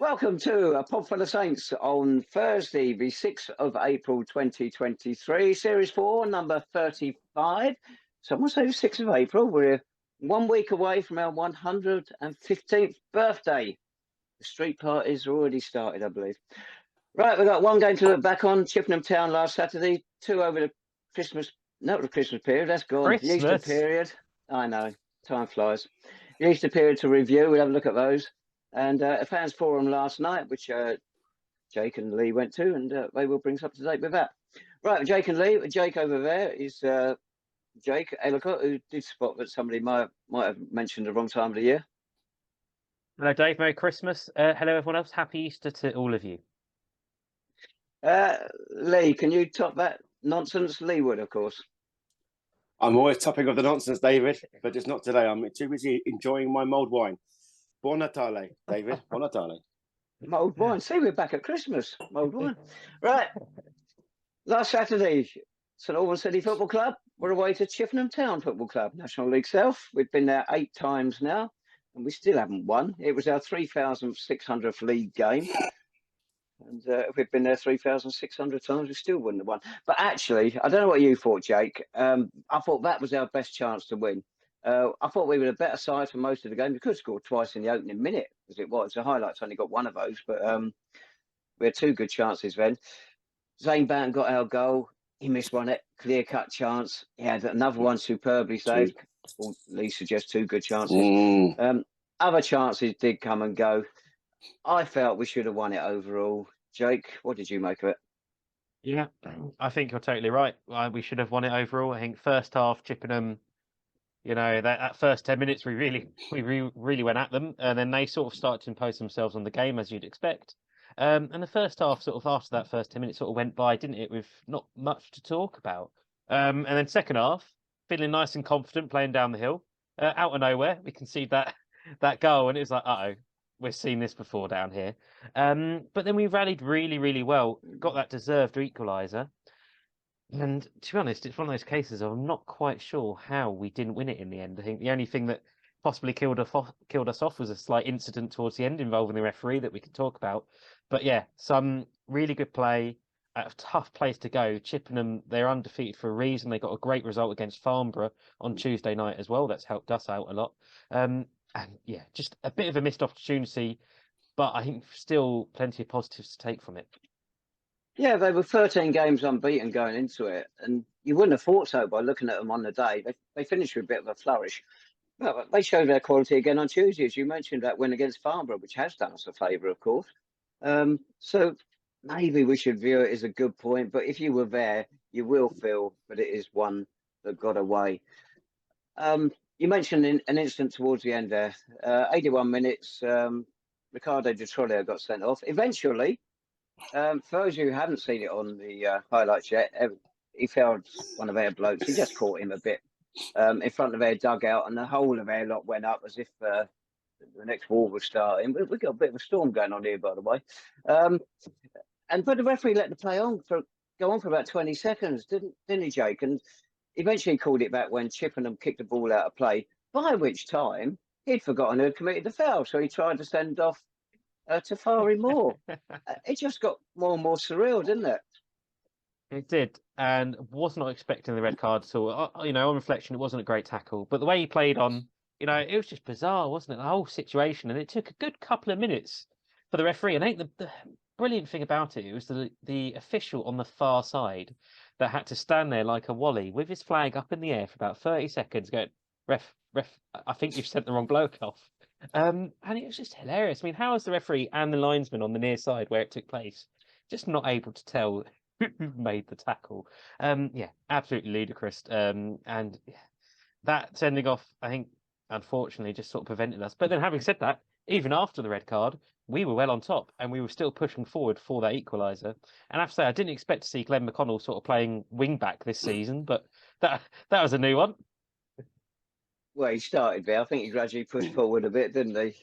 Welcome to a Podful of Saints on Thursday, the 6th of April 2023, Series 4, number 35. Someone say the 6th of April. We're 1 week away from our 115th birthday. The street party's already started, I believe. Right, we've got one game to look back on. Chippenham Town last Saturday, two over the Christmas, not the Christmas period, that's gone. Christmas. The Easter period. I know, time flies. The Easter period to review, we'll have a look at those. And a fans forum last night, which Jake and Lee went to, and they will bring us up to date with that. Right, Jake and Lee. Jake over there is Jake Ellacott, who did spot that somebody might have mentioned the wrong time of the year. Hello, Dave. Merry Christmas. Hello, everyone else. Happy Easter to all of you. Lee, can you top that nonsense? Lee would, of course. I'm always topping of the nonsense, David, but just not today. I'm too busy enjoying my mulled wine. Buon Natale, David. Buon Natale. Mulled wine. See, we're back at Christmas. Mulled wine. Right. Last Saturday, St Albans City Football Club were away to Chippenham Town Football Club, National League South. We've been there 8 times now, and we still haven't won. It was our 3,600th league game. And if we'd been there 3,600 times, we still wouldn't have won. But actually, I don't know what you thought, Jake. I thought that was our best chance to win. I thought we were a better side for most of the game. We could have scored twice in the opening minute, as it was. The highlights only got one of those, but we had 2 good chances then. Zane Banton got our goal. He missed one clear-cut chance. He had another one superbly saved. Or at least suggest 2 good chances. Other chances did come and go. I felt we should have won it overall. Jake, what did you make of it? Yeah, I think you're totally right. We should have won it overall. I think first half, Chippenham, you know, that first 10 minutes, we really went at them. And then they sort of started to impose themselves on the game, as you'd expect. And the first half, sort of after that first 10 minutes, sort of went by, didn't it, with not much to talk about. And then second half, feeling nice and confident, playing down the hill. Out of nowhere, we concede that goal, and it was like, uh-oh. We've seen this before down here. But then we rallied really well, got that deserved equaliser. And to be honest, it's one of those cases of I'm not quite sure how we didn't win it in the end. I think the only thing that possibly killed us off was a slight incident towards the end involving the referee that we could talk about. But yeah, some really good play, a tough place to go. Chippenham, they're undefeated for a reason. They got a great result against Farnborough on Tuesday night as well. That's helped us out a lot. And yeah, just a bit of a missed opportunity, but I think still plenty of positives to take from it. Yeah, they were 13 games unbeaten going into it, and you wouldn't have thought so by looking at them on the day. They finished with a bit of a flourish. Well, they showed their quality again on Tuesday, as you mentioned, that win against Farnborough, which has done us a favour, of course. So maybe we should view it as a good point, but if you were there, you will feel that it is one that got away. You mentioned an incident towards the end there. 81 minutes, Ricardo de Trollio got sent off. Eventually, for those who haven't seen it on the highlights yet, he fouled one of our blokes. He just caught him a bit in front of their dugout, and the whole of our lot went up as if the next war was starting. We've got a bit of a storm going on here, by the way. But the referee let the play go on for about 20 seconds, didn't he, Jake? And eventually called it back when Chippenham kicked the ball out of play, by which time he'd forgotten who had committed the foul. So he tried to send off Tafari Moore. It just got more and more surreal, didn't it? It did, and was not expecting the red card at all. You know, on reflection, it wasn't a great tackle, but the way he played on, you know, it was just bizarre, wasn't it? The whole situation, and it took a good couple of minutes for the referee. And I think the brilliant thing about it was the official on the far side that had to stand there like a wally with his flag up in the air for about 30 seconds going, ref, I think you've sent the wrong bloke off. And it was just hilarious. I mean, how is the referee and the linesman on the near side where it took place just not able to tell who made the tackle? Yeah, absolutely ludicrous. And yeah, that sending off, I think, unfortunately, just sort of prevented us. But then having said that, even after the red card, we were well on top and we were still pushing forward for that equaliser. And I have to say, I didn't expect to see Glenn McConnell sort of playing wing back this season, but that was a new one. Well, he started there. I think he gradually pushed forward a bit, didn't he?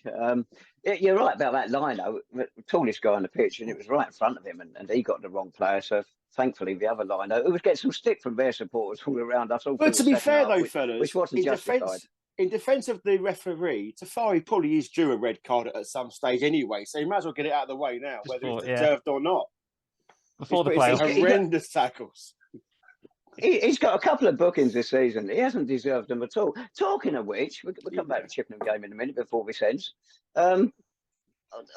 You're right about that line, though. The tallest guy on the pitch, and it was right in front of him, and he got the wrong player. So thankfully, the other line, it was getting some stick from their supporters all around us. But to be fair, though, fellas, which wasn't justified. in defence of the referee, Tafari probably is due a red card at some stage anyway, so he might as well get it out of the way now, whether it's deserved or not. Before the It's playoffs. horrendous tackles. He's got a couple of bookings this season. He hasn't deserved them at all. Talking of which, we'll come back to the Chippenham game in a minute before this ends. I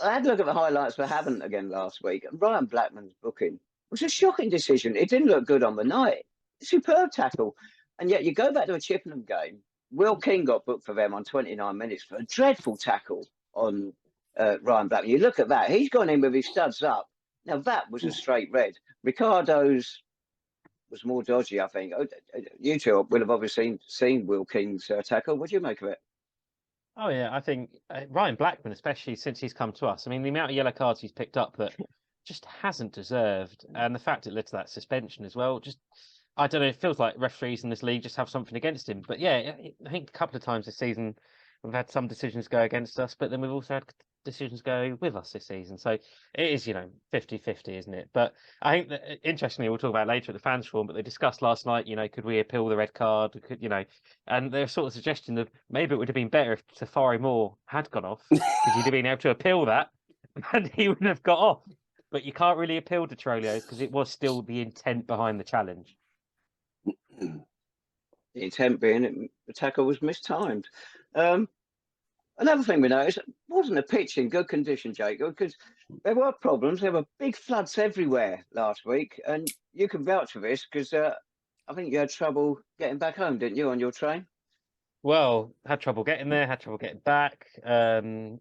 had a look at the highlights for Havant again last week, and Ryan Blackman's booking was a shocking decision. It didn't look good on the night. Superb tackle. And yet you go back to a Chippenham game, Will King got booked for them on 29 minutes for a dreadful tackle on Ryan Blackman. You look at that. He's gone in with his studs up. Now, that was a straight red. Ricardo's was more dodgy, I think. You two will have obviously seen Will King's tackle. What do you make of it? Oh, yeah, I think Ryan Blackman, especially since he's come to us. I mean, the amount of yellow cards he's picked up that just hasn't deserved. And the fact it led to that suspension as well, just, I don't know, it feels like referees in this league just have something against him. But yeah, I think a couple of times this season, we've had some decisions go against us, but then we've also had decisions go with us this season. So it is, 50-50, isn't it? But I think that, interestingly, we'll talk about it later at the fans forum, but they discussed last night, could we appeal the red card? And they're sort of suggesting that maybe it would have been better if Tafari Moore had gone off, because he'd have been able to appeal that and he wouldn't have got off. But you can't really appeal to Trolio's because it was still the intent behind the challenge. The intent being the tackle was mistimed. Another thing we noticed, it wasn't a pitch in good condition, Jacob, because there were problems. There were big floods everywhere last week, and you can vouch for this because I think you had trouble getting back home, didn't you, on your train? Well, had trouble getting there, had trouble getting back.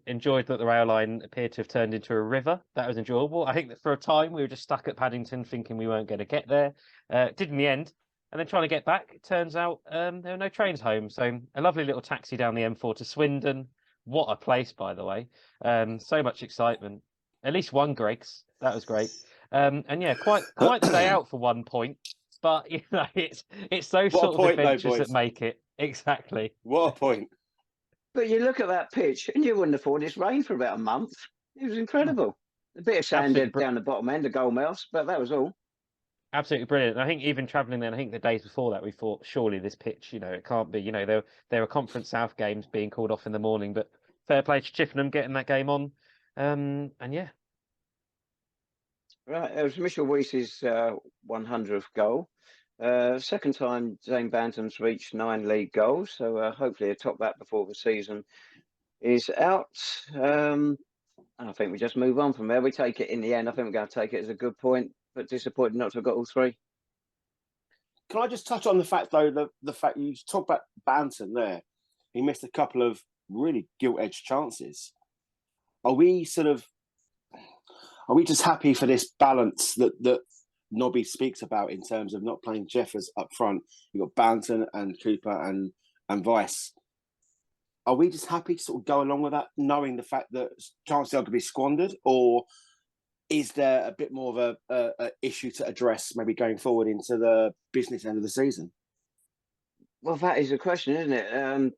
Enjoyed that the rail line appeared to have turned into a river. That was enjoyable. I think that for a time we were just stuck at Paddington thinking we weren't going to get there. Did in the end. And then trying to get back, it turns out there were no trains home. So a lovely little taxi down the M4 to Swindon. What a place, by the way. So much excitement. At least one Greg's. That was great. And yeah, quite the day out for 1 point. But it's those sort of adventures that make it. Exactly. What a point. But you look at that pitch, and you wouldn't have thought it's rained for about a month. It was incredible. A bit of sand down the bottom end of Goalmouth, but that was all. Absolutely brilliant. I think even travelling there, I think the days before that, we thought surely this pitch, it can't be. There were Conference South games being called off in the morning, but fair play to Chippenham getting that game on. And yeah. Right, it was Mitchell Weiss's 100th goal. Second time Zane Banton's reached 9 league goals, so hopefully he'll top that before the season is out. And I think we just move on from there. We take it in the end. I think we're going to take it as a good point, but disappointed not to have got all 3. Can I just touch on the fact, though, the fact you talk about Banton there, he missed a couple of really gilt-edged chances. Are we just happy for this balance that Nobby speaks about in terms of not playing Jeffers up front? You've got Banton and Cooper and Weiss. Are we just happy to sort of go along with that, knowing the fact that chances are to be squandered, or is there a bit more of a issue to address maybe going forward into the business end of the season? Well, that is a question, isn't it?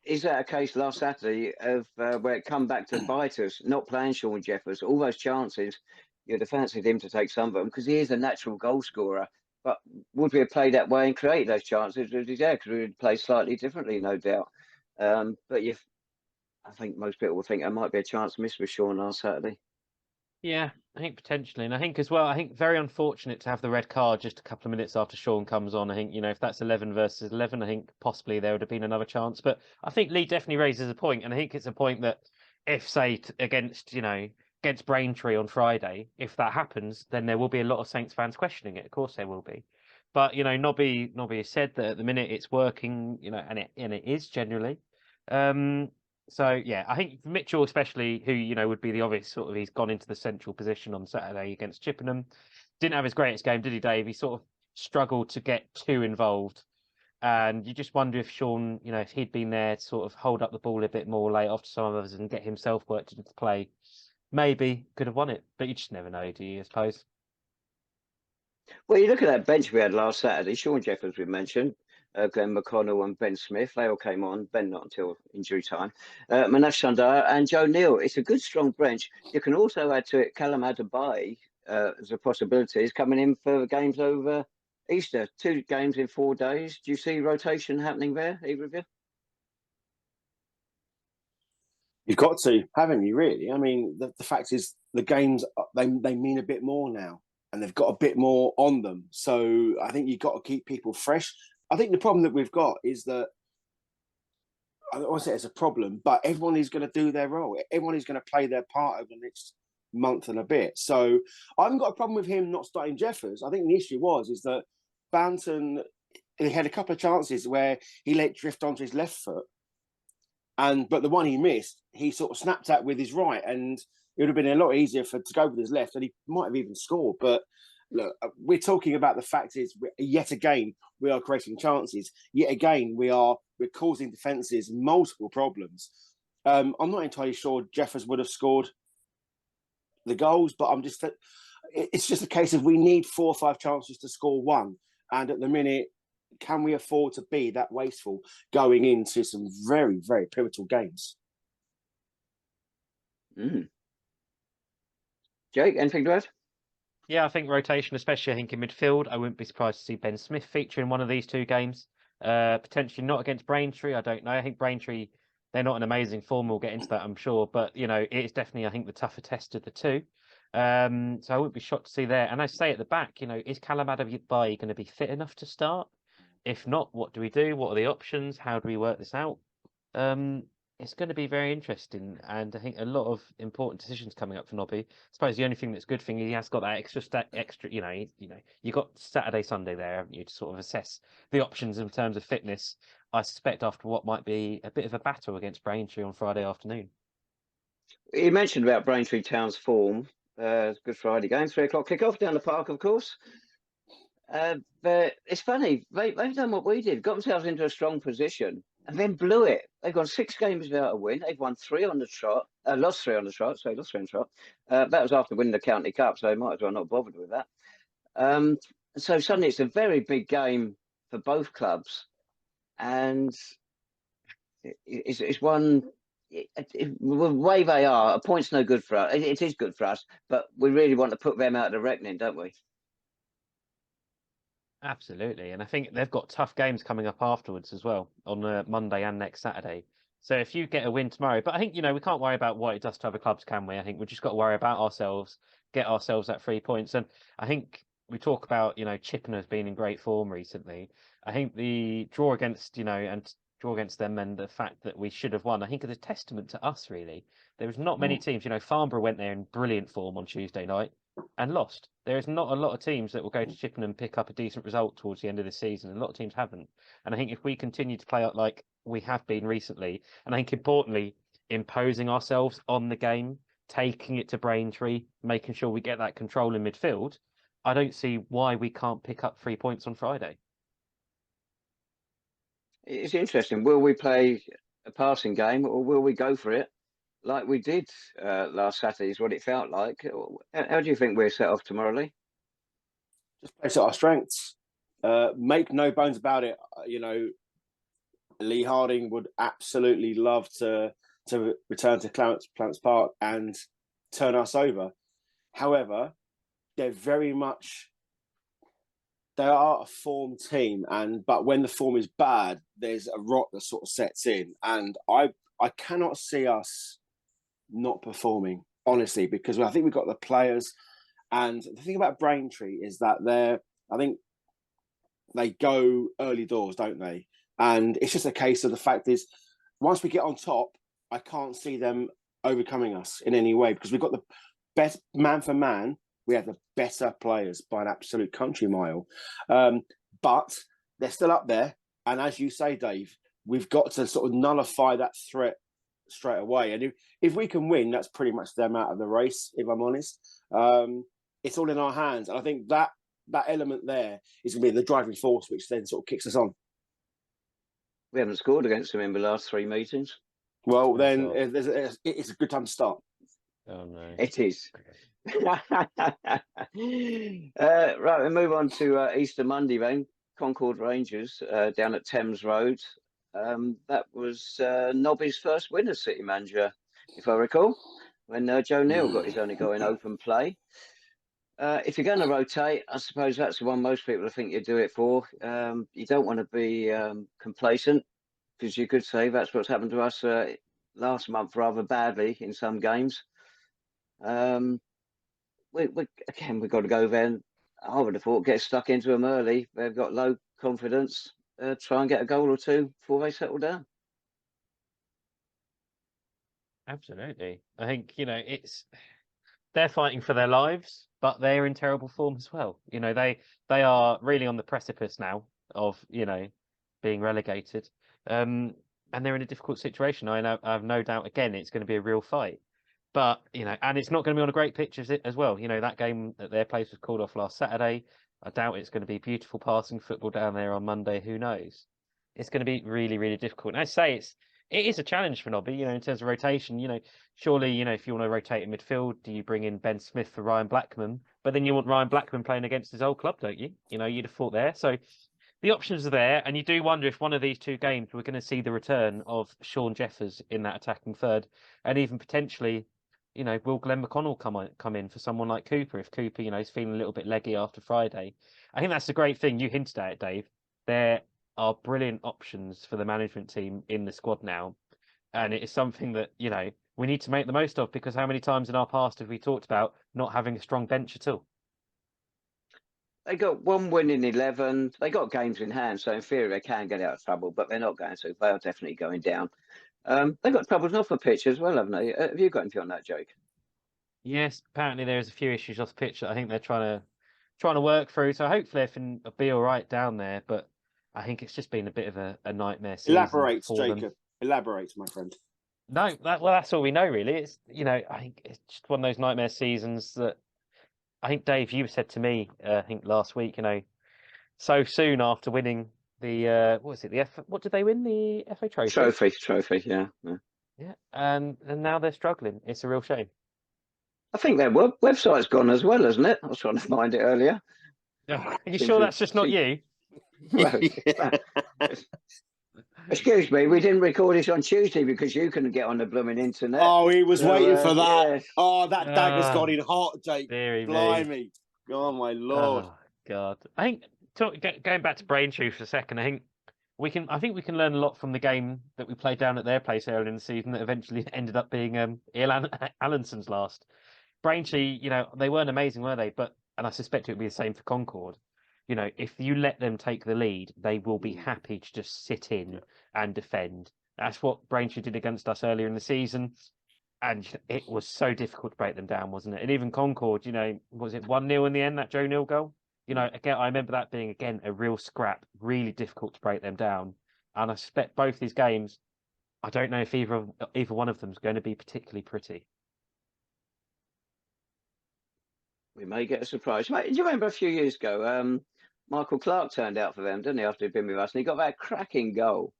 Is that a case last Saturday of where it come back to bite us, not playing Sean Jeffers? All those chances, you'd have fancied him to take some of them because he is a natural goal scorer. But would we have played that way and created those chances? Yeah, because we would play slightly differently, no doubt. But I think most people will think there might be a chance missed with Sean last Saturday. Yeah, I think potentially. And I think as well, I think very unfortunate to have the red card just a couple of minutes after Sean comes on. I think, if that's 11 versus 11, I think possibly there would have been another chance. But I think Lee definitely raises a point. And I think it's a point that if, say, against Braintree on Friday, if that happens, then there will be a lot of Saints fans questioning it. Of course there will be. But, Nobby has said that at the minute it's working, and it is generally. So, yeah, I think Mitchell especially, who, would be the obvious sort of, he's gone into the central position on Saturday against Chippenham. Didn't have his greatest game, did he, Dave? He sort of struggled to get too involved. And you just wonder if Sean, if he'd been there to sort of hold up the ball a bit more, lay it off to some others and get himself worked into play, maybe could have won it. But you just never know, do you, I suppose? Well, you look at that bench we had last Saturday, Sean Jeffers we mentioned, Glenn McConnell and Ben Smith, they all came on. Ben not until injury time. Manash Sundar and Joe Neal. It's a good, strong bench. You can also add to it Callum Adebayo as a possibility. He's coming in for games over Easter. 2 games in 4 days. Do you see rotation happening there, either of you? You've got to, haven't you, really? I mean, the fact is the games, they mean a bit more now, and they've got a bit more on them. So I think you've got to keep people fresh. I think the problem that we've got is that, I don't want to say it's a problem, but everyone is going to do their role. Everyone is going to play their part over the next month and a bit. So I haven't got a problem with him not starting Jeffers. I think the issue is that Banton, he had a couple of chances where he let drift onto his left foot, but the one he missed, he sort of snapped at with his right, and it would have been a lot easier to go with his left, and he might have even scored. But look, we're talking about the fact is, yet again, we are creating chances. Yet again, we're causing defences multiple problems. I'm not entirely sure Jeffers would have scored the goals, but it's just a case of we need 4 or 5 chances to score one. And at the minute, can we afford to be that wasteful going into some very, very pivotal games? Jake, anything to add? Yeah, I think rotation, especially I think in midfield. I wouldn't be surprised to see Ben Smith feature in one of these 2 games. Potentially not against Braintree. I don't know. I think Braintree, they're not in amazing form. We'll get into that, I'm sure. But, it's definitely, I think, the tougher test of the 2. So I wouldn't be shocked to see there. And I say at the back, is Callum Adebayo going to be fit enough to start? If not, what do we do? What are the options? How do we work this out? It's going to be very interesting, and I think a lot of important decisions coming up for Nobby. I suppose the only thing that's good thing is he has got that extra. You got Saturday, Sunday there, haven't you, to sort of assess the options in terms of fitness. I suspect after what might be a bit of a battle against Braintree on Friday afternoon. You mentioned about Braintree Town's form. Good Friday game, 3 o'clock kickoff down the park, of course. But it's funny, they've done what we did, got themselves into a strong position and then blew it. They've gone 6 games without a win. They've won 3 on the trot, lost 3 on the trot. So lost 3 on the trot. That was after winning the County Cup, so they might as well not bothered with that. So suddenly it's a very big game for both clubs, and it's one. The way they are, a point's no good for us. It is good for us, but we really want to put them out of the reckoning, don't we? Absolutely, and I think they've got tough games coming up afterwards as well on Monday and next Saturday. So if you get a win tomorrow, but I think we can't worry about what it does to other clubs, can we? I think we just got to worry about ourselves, get ourselves that 3 points, and I think we talk about Chippenham has been in great form recently. I think the draw against and draw against them and the fact that we should have won, I think is a testament to us. Really, there was not many teams. Farnborough went there in brilliant form on Tuesday night and lost. There is not a lot of teams that will go to Chippenham and pick up a decent result towards the end of the season. A lot of teams haven't. And I think if we continue to play out like we have been recently, and I think importantly, imposing ourselves on the game, taking it to Braintree, making sure we get that control in midfield, I don't see why we can't pick up 3 points on Friday. It's interesting. Will we play a passing game or will we go for it like we did last Saturday, is what it felt like? How do you think we're set off tomorrow, Lee? Just play to our strengths. Make no bones about it. Lee Harding would absolutely love to return to Clarence Park and turn us over. However, they are a form team, but when the form is bad, there's a rot that sort of sets in, and I cannot see us not performing, honestly, because I think we've got the players. And the thing about Braintree is that I think they go early doors, don't they? And it's just a case of the fact is, once we get on top, I can't see them overcoming us in any way, because we've got the best man for man. We have the better players by an absolute country mile. But they're still up there. And as you say, Dave, we've got to sort of nullify that threat straight away. And if we can win, that's pretty much them out of the race, if I'm honest. It's all in our hands. And I think that element there is going to be the driving force, which then sort of kicks us on. We haven't scored against them in the last 3 meetings. Well, then it's a good time to start. Oh, no. It is. Right, we move on to Easter Monday then. Concord Rangers down at Thames Road. That was Nobby's first win as City manager, if I recall, when Joe Neal got his only goal in open play. If you're going to rotate, I suppose that's the one most people think you do it for. You don't want to be complacent, because you could say that's what's happened to us last month rather badly in some games. We've got to go there, and I would have thought get stuck into them early. They've got low confidence. Try and get a goal or two before they settle down. Absolutely. I think, they're fighting for their lives, but they're in terrible form as well. They are really on the precipice now of, being relegated. And they're in a difficult situation. I have no doubt, again, it's going to be a real fight. But, and it's not going to be on a great pitch as well. That game at their place was called off last Saturday. I doubt it's going to be beautiful passing football down there on Monday. Who knows? It's going to be really, really difficult. And I say it is a challenge for Nobby, in terms of rotation. Surely, if you want to rotate in midfield, do you bring in Ben Smith for Ryan Blackman? But then you want Ryan Blackman playing against his old club, don't you? You'd have thought there. So the options are there, and you do wonder if one of these two games we're going to see the return of Sean Jeffers in that attacking third, and even potentially, will Glenn McConnell come in for someone like Cooper if Cooper, is feeling a little bit leggy after Friday. I think that's the great thing you hinted at it, Dave. There are brilliant options for the management team in the squad now, and it is something that we need to make the most of, because how many times in our past have we talked about not having a strong bench at all? They got one win in 11. They got games in hand, so in theory they can get out of trouble, but they're not going to. They are definitely going down. They've got troubles off the pitch as well, haven't they? Have you got anything on that, Jake? Yes, apparently there's a few issues off the pitch that I think they're trying to work through. So hopefully everything will be all right down there. But I think it's just been a bit of a nightmare season. Elaborate, for Jacob. them. Elaborate, my friend. No, that's all we know really. It's I think it's just one of those nightmare seasons that I think, Dave, you said to me, I think last week, so soon after winning the what did they win? The FA Trophy? Trophy, yeah. Yeah, and now they're struggling. It's a real shame. I think their website's gone as well, isn't it? I was trying to find it earlier. Are you sure that's just not you? Well, excuse me, we didn't record this on Tuesday because you couldn't get on the blooming internet. Oh, he was waiting for that. Yeah. Oh, that dagger's got in hot, Jake. Blimey. Oh, my Lord. Oh, God. I think, going back to Braintree for a second, I think we can learn a lot from the game that we played down at their place earlier in the season that eventually ended up being Ian Allinson's last. Braintree, they weren't amazing, were they? And I suspect it would be the same for Concord. If you let them take the lead, they will be happy to just sit in and defend. That's what Braintree did against us earlier in the season. And it was so difficult to break them down, wasn't it? And even Concord, was it 1-0 in the end, that Joe Neal goal? Again, I remember that being, again, a real scrap, really difficult to break them down. And I suspect both these games, I don't know if either one of them is going to be particularly pretty. We may get a surprise. Mate, do you remember a few years ago, Michael Clark turned out for them, didn't he, after he'd been with us? And he got that cracking goal.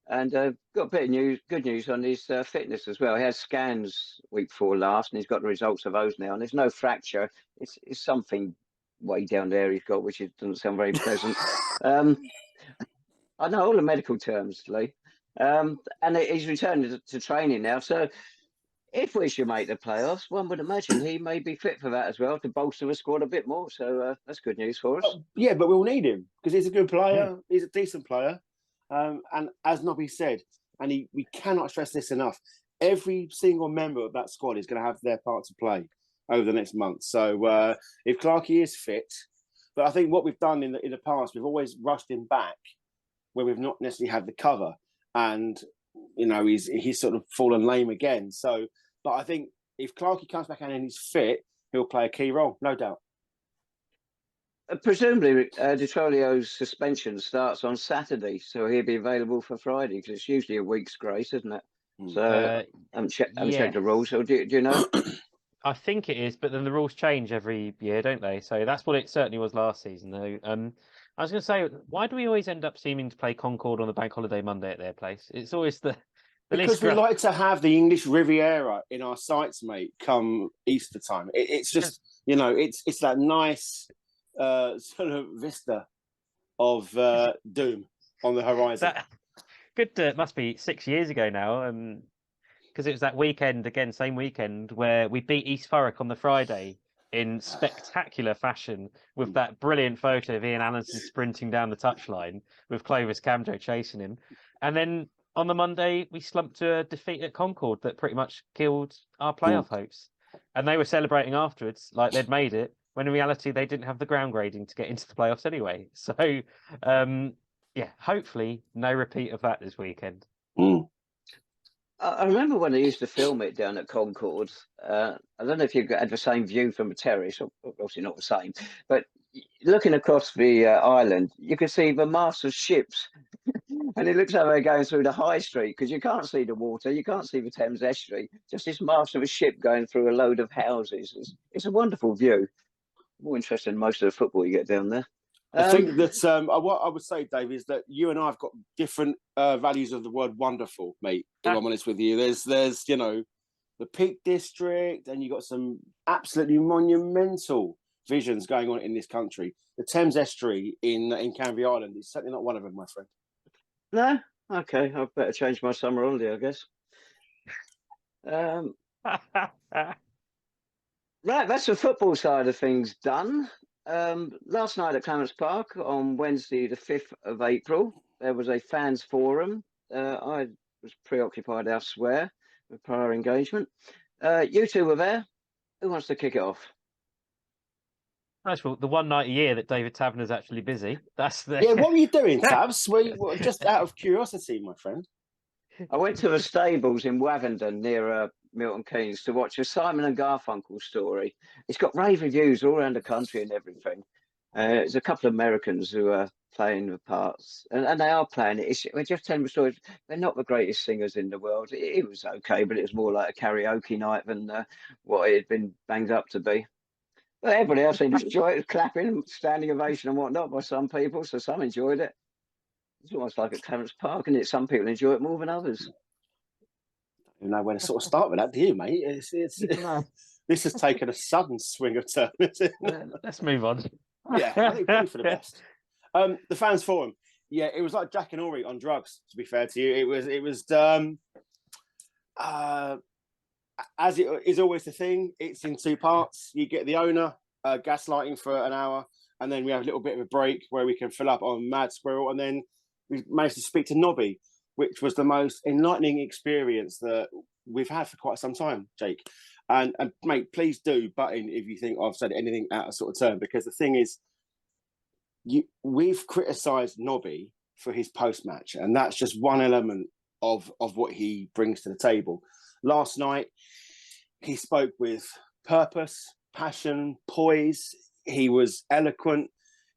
And got a bit of good news on his fitness as well. He had scans week before last, and he's got the results of those now. And there's no fracture. It's something way down there he's got, which doesn't sound very pleasant. I know all the medical terms, Lee. And he's returned to training now. So if we should make the playoffs, one would imagine he may be fit for that as well, to bolster the squad a bit more. So that's good news for us. Yeah, but we'll need him because he's a good player. He's a decent player. And as Nobby said, and we cannot stress this enough, every single member of that squad is going to have their part to play over the next month. So if Clarkey is fit, but I think what we've done in the past, we've always rushed him back where we've not necessarily had the cover, and he's sort of fallen lame again. So, but I think if Clarkey comes back and he's fit, he'll play a key role, no doubt. Presumably, Detrolio's suspension starts on Saturday, so he'll be available for Friday because it's usually a week's grace, isn't it? So I haven't checked the rules. So do you know? I think it is, but then the rules change every year, don't they? So that's what it certainly was last season, though. I was going to say, why do we always end up seeming to play Concord on the Bank Holiday Monday at their place? It's always the because we like to have the English Riviera in our sights, mate. Come Easter time, it's just it's that nice sort of vista of doom on the horizon. It must be 6 years ago now, because it was that weekend again, same weekend where we beat East Thurrock on the Friday in spectacular fashion with that brilliant photo of Ian Allinson sprinting down the touchline with Clovis Camjo chasing him, and then on the Monday, we slumped to a defeat at Concord that pretty much killed our playoff hopes. And they were celebrating afterwards like they'd made it, when in reality they didn't have the ground grading to get into the playoffs anyway. So, yeah, hopefully no repeat of that this weekend. I remember when I used to film it down at Concord. I don't know if you had the same view from a terrace, obviously not the same, but looking across the island, you could see the masts of ships. And it looks like they're going through the high street because you can't see the water, you can't see the Thames estuary, just this mast of a ship going through a load of houses. It's a wonderful view. More interesting than most of the football you get down there. I think that what I would say, Dave, is that you and I have got different values of the word wonderful, mate. If I'm honest with you, there's the Peak District, and you got some absolutely monumental visions going on in this country. The Thames estuary in Canvey Island is certainly not one of them, my friend. No? Okay, I better change my summer holiday, I guess. Right, that's the football side of things done. Last night at Clarence Park on Wednesday, the 5th of April, there was a fans forum. I was preoccupied elsewhere with prior engagement. You two were there. Who wants to kick it off? Well, the one night a year that David Tavener's actually busy. That's the what were you doing, Tabs? Just out of curiosity, my friend. I went to the stables in Wavendon near Milton Keynes to watch a Simon and Garfunkel story. It's got rave reviews all around the country and everything. There's a couple of Americans who are playing the parts, and they are playing it. We're just telling the stories. They're not the greatest singers in the world. It was okay, but it was more like a karaoke night than what it had been banged up to be. But everybody else seemed to enjoy it, clapping, standing ovation and whatnot by some people, so some enjoyed it. It's almost like at Clarence Park, and some people enjoy it more than others. You know where to sort of start with that, do you, mate? This has taken a sudden swing of turn. Let's move on. Yeah, I think probably for the best. The fans forum. Yeah, it was like Jack and Ori on drugs, to be fair to you. It was as it is always the thing, it's in two parts. You get the owner gaslighting for an hour, and then we have a little bit of a break where we can fill up on Mad Squirrel, and then we managed to speak to Nobby, which was the most enlightening experience that we've had for quite some time, Jake. And mate, please do butt in if you think I've said anything out of sort of turn, because the thing is, we've criticised Nobby for his post-match, and that's just one element of what he brings to the table. Last night, he spoke with purpose, passion, poise. He was eloquent.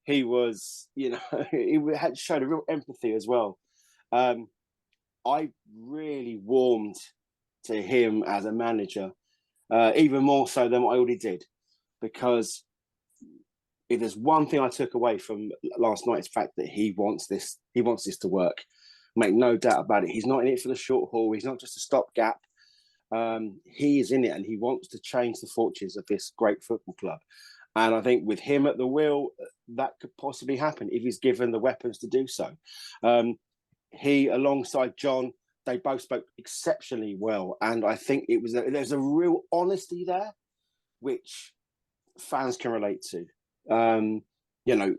He was, he had showed a real empathy as well. I really warmed to him as a manager, even more so than what I already did, because if there's one thing I took away from last night, it's the fact that he wants this to work. Make no doubt about it. He's not in it for the short haul. He's not just a stopgap. He is in it, and he wants to change the fortunes of this great football club. And I think with him at the wheel, that could possibly happen if he's given the weapons to do so. He, alongside John, they both spoke exceptionally well. And I think there's a real honesty there, which fans can relate to.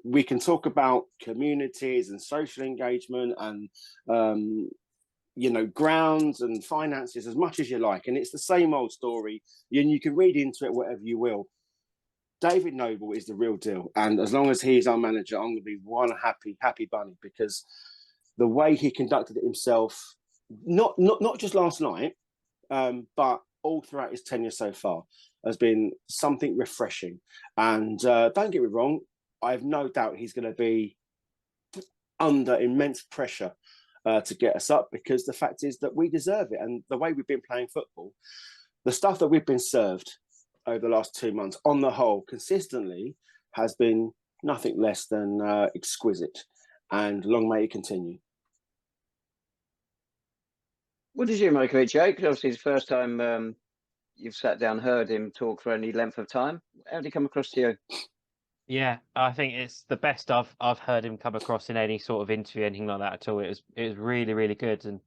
We can talk about communities and social engagement and, grounds and finances as much as you like. And it's the same old story. And you can read into it whatever you will. David Noble is the real deal. And as long as he's our manager, I'm going to be one happy bunny, because the way he conducted it himself, not just last night, but all throughout his tenure so far, has been something refreshing. And don't get me wrong, I have no doubt he's going to be under immense pressure to get us up, because the fact is that we deserve it. And the way we've been playing football, the stuff that we've been served over the last 2 months, on the whole, consistently, has been nothing less than exquisite. And long may it continue. What did you make of it, Jake? Obviously, it's the first time you've sat down, heard him talk for any length of time. How did he come across to you? Yeah, I think it's the best I've heard him come across in any sort of interview, anything like that at all. It was really, really good. And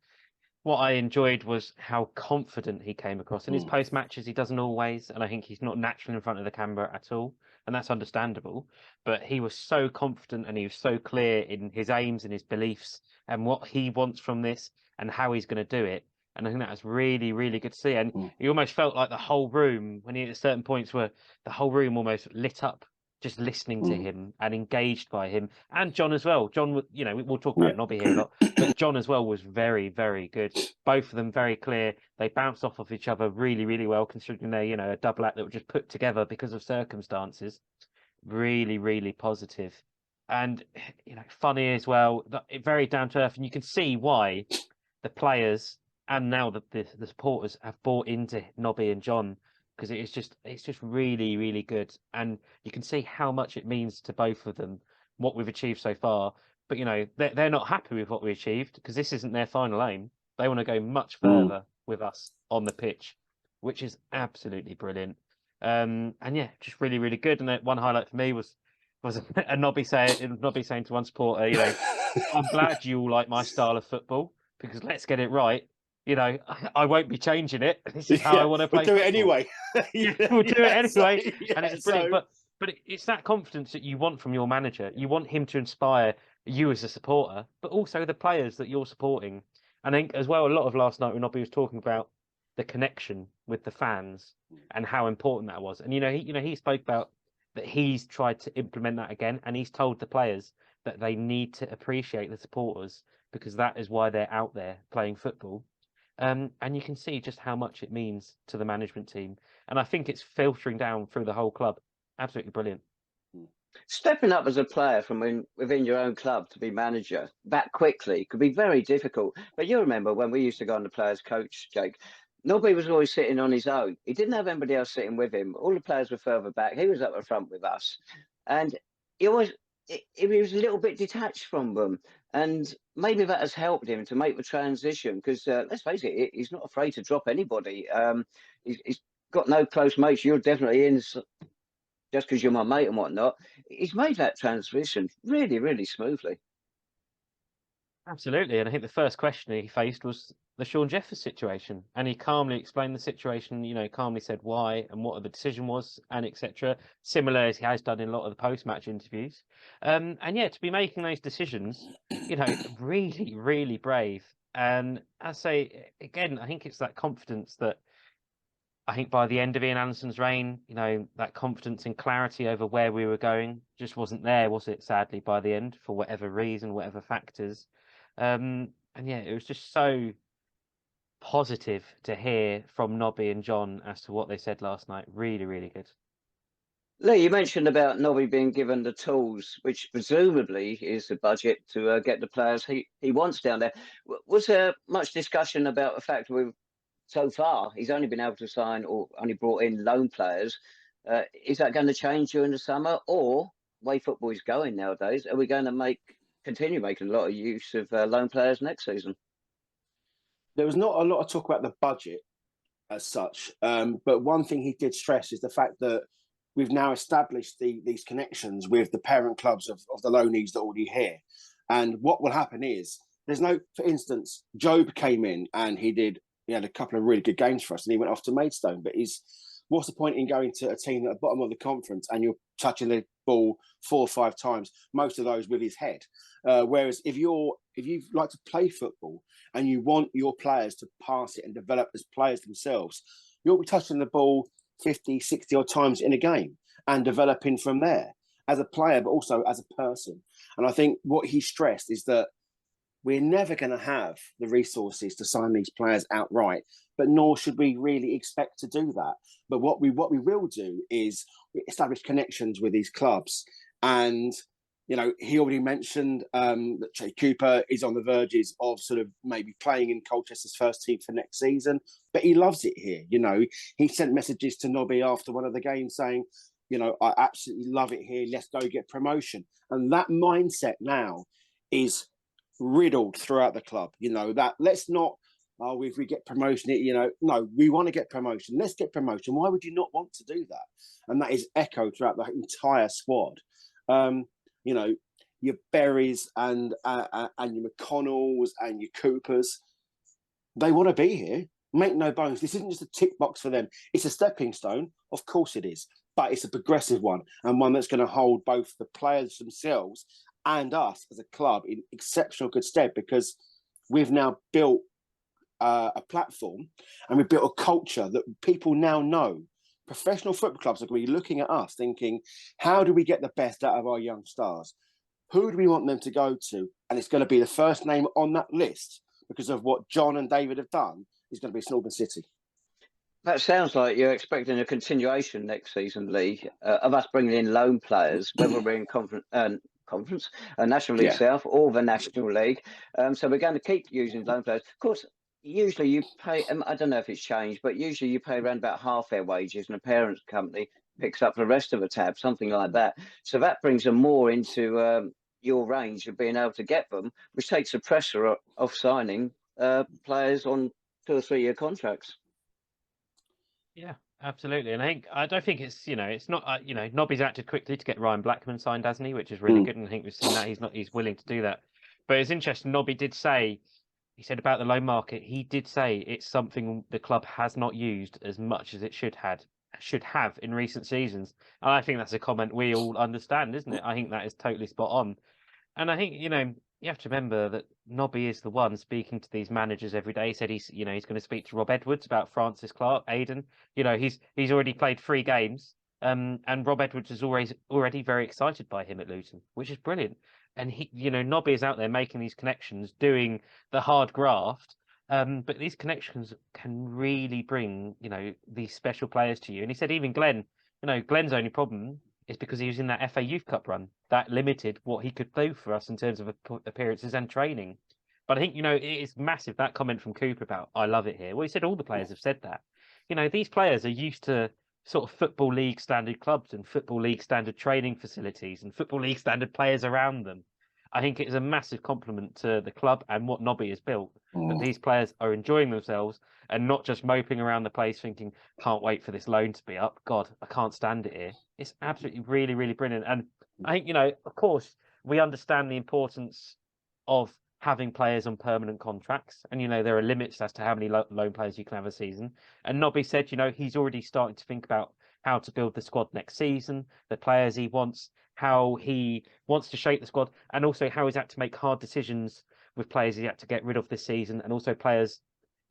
what I enjoyed was how confident he came across in his post matches. He doesn't always, and I think he's not naturally in front of the camera at all, and that's understandable. But he was so confident, and he was so clear in his aims and his beliefs and what he wants from this, and how he's going to do it. And I think that was really, really good to see. And you almost felt like the whole room, when he at certain points where the whole room almost lit up, just listening to him and engaged by him. And John as well. John, you know, we'll talk about Nobby here a lot, but John as well was very, very good. Both of them very clear. They bounced off of each other really, really well, considering they're, you know, a double act that were just put together because of circumstances. Really, really positive. And, you know, funny as well, very down to earth. And you can see why the players and now the supporters have bought into Nobby and John, because it's just really, really good. And you can see how much it means to both of them, what we've achieved so far. But, you know, they're not happy with what we achieved because this isn't their final aim. They want to go much further with us on the pitch, which is absolutely brilliant. And yeah, just really, really good. And one highlight for me was a Nobby saying to one supporter, you know, I'm glad you all like my style of football because let's get it right. You know, I won't be changing it. This is how I want to play. We'll do football. it anyway. We'll do it anyway. And it's brilliant. So... But it's that confidence that you want from your manager. You want him to inspire you as a supporter, but also the players that you're supporting. And I think as well, a lot of last night when Nobby was talking about the connection with the fans and how important that was. And he spoke about that he's tried to implement that again, and he's told the players that they need to appreciate the supporters because that is why they're out there playing football. And you can see just how much it means to the management team. And I think it's filtering down through the whole club. Absolutely brilliant. Stepping up as a player from within your own club to be manager that quickly could be very difficult. But you remember when we used to go on the players' coach, Jake, Nobby was always sitting on his own. He didn't have anybody else sitting with him. All the players were further back. He was up the front with us. And he was a little bit detached from them. And maybe that has helped him to make the transition because, let's face it, he's not afraid to drop anybody. He's got no close mates. You're definitely in just because you're my mate and whatnot. He's made that transition really, really smoothly. Absolutely. And I think the first question he faced was the Sean Jeffers situation. And he calmly explained the situation, you know, calmly said why and what the decision was and etc. Similar as he has done in a lot of the post-match interviews. And yeah, to be making those decisions, you know, really, really brave. And I say, again, I think it's that confidence that I think by the end of Ian Anderson's reign, you know, that confidence and clarity over where we were going just wasn't there, was it, sadly, by the end, for whatever reason, whatever factors. And yeah, it was just so positive to hear from Nobby and John as to what they said last night. Really, really good. Lee, you mentioned about Nobby being given the tools, which presumably is the budget to get the players he wants down there. Was there much discussion about the fact we've so far he's only been able to sign or only brought in loan players? Is that going to change during the summer, or the way football is going nowadays, are we going to continue making a lot of use of loan players next season? There was not a lot of talk about the budget as such, but one thing he did stress is the fact that we've now established these connections with the parent clubs of the loanees that are already here. And what will happen is for instance, Job came in and he had a couple of really good games for us and he went off to Maidstone, but what's the point in going to a team at the bottom of the conference and you're touching the ball 4 or 5 times, most of those with his head? Whereas if you like to play football and you want your players to pass it and develop as players themselves, you'll be touching the ball 50, 60 odd times in a game and developing from there as a player, but also as a person. And I think what he stressed is that we're never going to have the resources to sign these players outright, but nor should we really expect to do that. But what we will do is establish connections with these clubs. And, you know, he already mentioned that Jay Cooper is on the verges of sort of maybe playing in Colchester's first team for next season, but he loves it here. You know, he sent messages to Nobby after one of the games saying, you know, I absolutely love it here. Let's go get promotion. And that mindset now is riddled throughout the club. You know, that let's not, if we get promotion, no, we want to get promotion. Let's get promotion. Why would you not want to do that? And that is echoed throughout the entire squad. You know, your Berries and your McConnells and your Coopers, they want to be here. Make no bones. This isn't just a tick box for them. It's a stepping stone. Of course it is. But it's a progressive one and one that's going to hold both the players themselves and us as a club in exceptional good stead, because we've now built a platform, and we've built a culture that people now know. Professional football clubs are going to be looking at us thinking, how do we get the best out of our young stars? Who do we want them to go to? And it's going to be the first name on that list, because of what John and David have done, is going to be Albans City. That sounds like you're expecting a continuation next season, Lee, of us bringing in loan players, whether we're in conference, National League South or the National League. So we're going to keep using loan players. Of course, usually you pay, I don't know if it's changed, but usually you pay around about half their wages and the parent company picks up the rest of the tab, something like that. So that brings them more into your range of being able to get them, which takes the pressure off signing players on 2 or 3 year contracts. Yeah, absolutely. And I don't think it's, it's not, Nobby's acted quickly to get Ryan Blackman signed, hasn't he? Which is really good. And I think we've seen that he's willing to do that. But it's interesting. Nobby did say, he said about the loan market, he did say it's something the club has not used as much as it should have in recent seasons. And I think that's a comment we all understand, isn't it? I think that is totally spot on. And I think, you have to remember that Nobby is the one speaking to these managers every day. He said he's going to speak to Rob Edwards about Francis Clark, Aidan. He's already played 3 games. And Rob Edwards is already very excited by him at Luton, which is brilliant. And Nobby is out there making these connections, doing the hard graft. But these connections can really bring, these special players to you. And he said even Glenn, Glenn's only problem is because he was in that FA Youth Cup run. That limited what he could do for us in terms of appearances and training. But I think, it is massive, that comment from Cooper about, I love it here. Well, he said all the players have said that. These players are used to sort of Football League standard clubs and Football League standard training facilities and Football League standard players around them. I think it is a massive compliment to the club and what Nobby has built, that these players are enjoying themselves and not just moping around the place thinking, can't wait for this loan to be up. God, I can't stand it here. It's absolutely really, really brilliant. And I think, of course, we understand the importance of having players on permanent contracts. And, there are limits as to how many loan players you can have a season. And Nobby said, he's already starting to think about how to build the squad next season, the players he wants, how he wants to shape the squad, and also how he's had to make hard decisions with players he had to get rid of this season, and also players,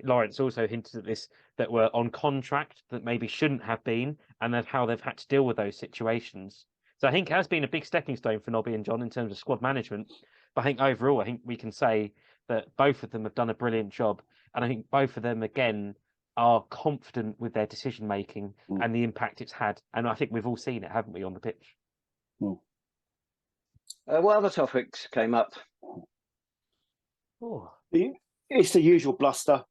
Lawrence also hinted at this, that were on contract that maybe shouldn't have been, and then how they've had to deal with those situations. So I think it has been a big stepping stone for Nobby and John in terms of squad management. But I think overall, I think we can say that both of them have done a brilliant job. And I think both of them, again, are confident with their decision making and the impact it's had. And I think we've all seen it, haven't we, on the pitch? What other topics came up? It's the usual bluster.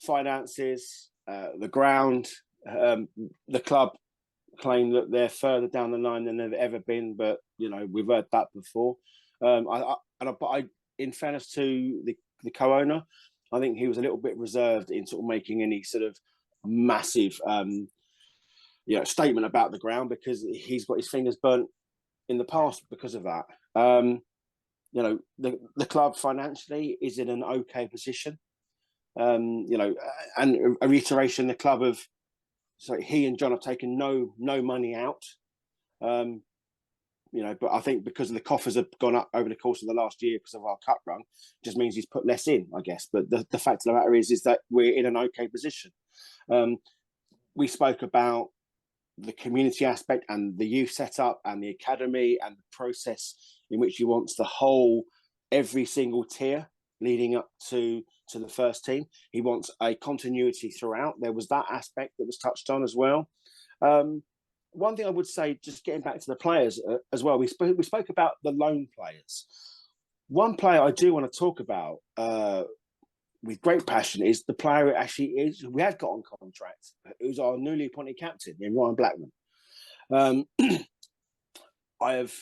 Finances, the ground, the club claim that they're further down the line than they've ever been, but we've heard that before. But in fairness to the co-owner, I think he was a little bit reserved in sort of making any sort of massive statement about the ground, because he's got his fingers burnt in the past because of that. The club financially is in an okay position. And a reiteration, the club he and John have taken no money out. But I think because the coffers have gone up over the course of the last year because of our cup run, just means he's put less in, I guess. But the fact of the matter is that we're in an okay position. We spoke about the community aspect and the youth setup and the academy and the process in which he wants the whole, every single tier leading up to the first team. He wants a continuity throughout. There was that aspect that was touched on as well. One thing I would say, just getting back to the players as well, we spoke about the loan players. One player I do want to talk about with great passion is the player who actually is, we had got on contract, who's our newly appointed captain, in Ryan Blackman. I have,